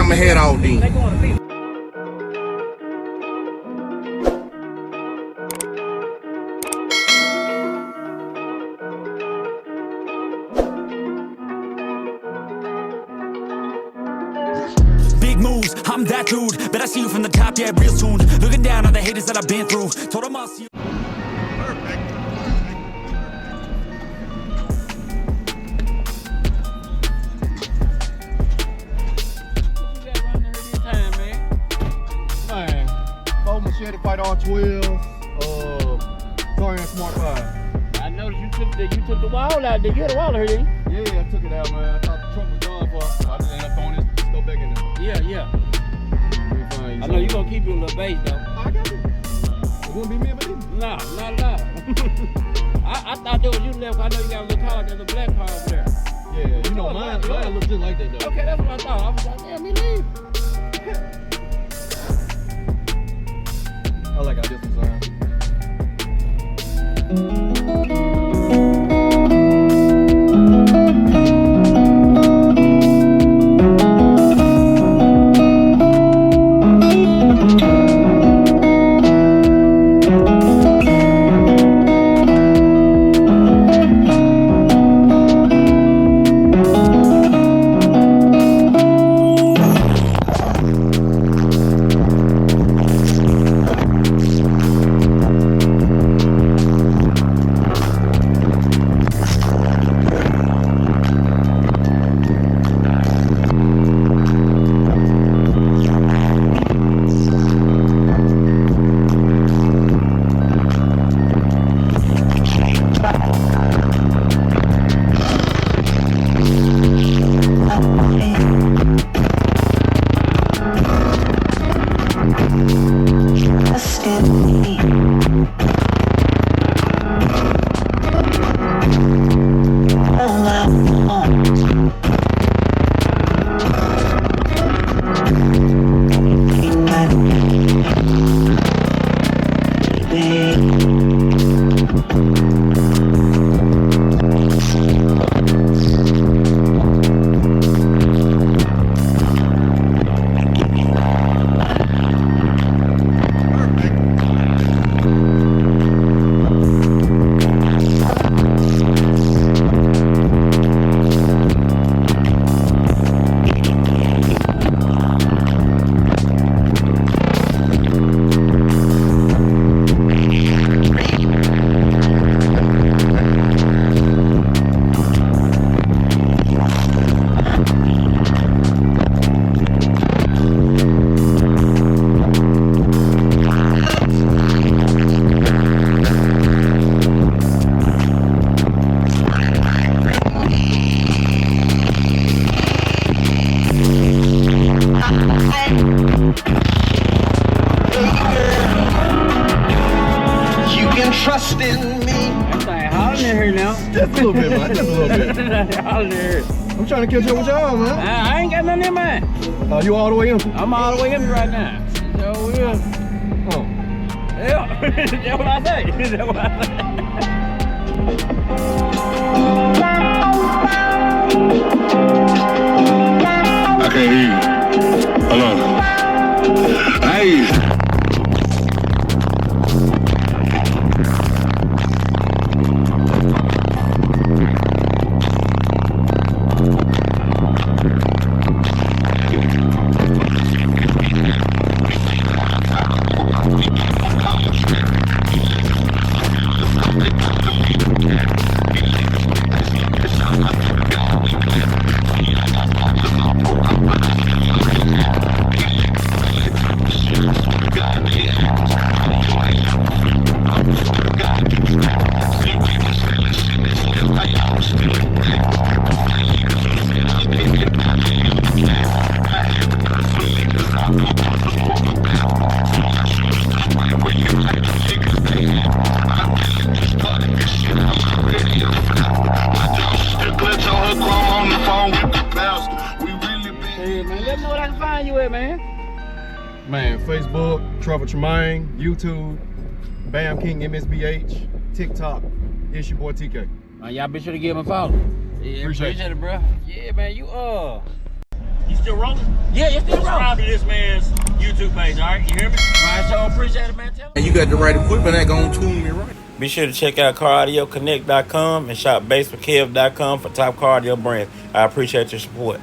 I'ma head out then. Big moves, I'm that dude. Bet I see you from the top, yeah, real soon. Looking down on the haters that I've been through. Told them I'll see you. Machete Fight R12, Taramps Smart 5. I noticed you took the wall out. Did you get the wall here, didn't you? Yeah, I took it out, man. I thought the truck was done for, so I just ended up throwing this stuff back in there. Yeah. I know you gonna keep your little bass though. I got it. It wouldn't be me if I didn't. Nah, not at all. I thought that was you left. I know you got a little car, there's a black car over there. Yeah, you know mine looks just like that though. Okay, that's what I thought. I was like, damn, me leave. I like how this was trust in me. I'm like hollering in here now. Just a little bit, man. Just a little bit. Hollering in here. I'm trying to catch up with y'all, man. I ain't got nothing in mind. You all the way empty? I'm all the way empty right now. So yeah. Oh. Yeah. That's what I say. That's what I say. I can't hear you. Hello. Hey. Man, Facebook, Trevor'S, YouTube, Bam King MSBH, TikTok. It's your boy TK. Y'all be sure to give him a follow. Yeah, appreciate it, bro. Yeah, man, you still rolling? Yeah, it's still wrong. Subscribe to this man's YouTube page, all right? You hear me? I sure appreciate it, man. Tell me. And you got the right equipment that gonna tune me right. Be sure to check out CarAudioConnect.com and shop BASSWITHKEV.com for top car audio brands. I appreciate your support.